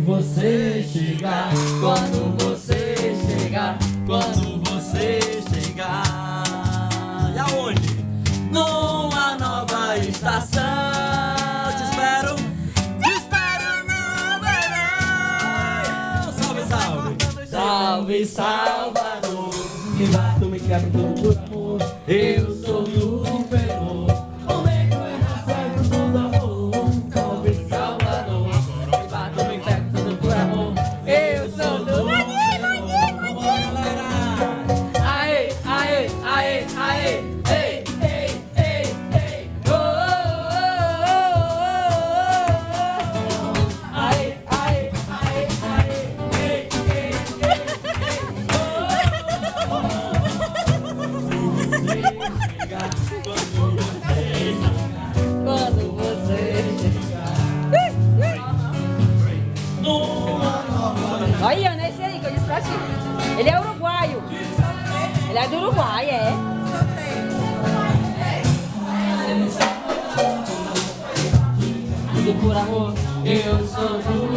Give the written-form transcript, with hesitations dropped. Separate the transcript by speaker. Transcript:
Speaker 1: você chegar, quando você chegar, quando você chegar. E aonde? Numa nova estação. Te espero no verão. Salve, salve. Salve, Salvador. Me bato, me quebro todo por amor. Eu sou do Perú. O nego é raça do amor. Salve, Salvador. Me bato, me quebro todo por amor. Eu sou do aê, aê, aê, aê. Ei, ei, ei, ei. Oh, oh, oh, oh, oh. Aê, aê, aê, aê. Ei, ei, ei, ei. Oh, oh, oh. Quando você chegar.
Speaker 2: Olha, né, esse aí que eu disse pra ti. Ele é uruguaio. Ele é do Uruguai, é.
Speaker 1: Tudo por amor, eu sou do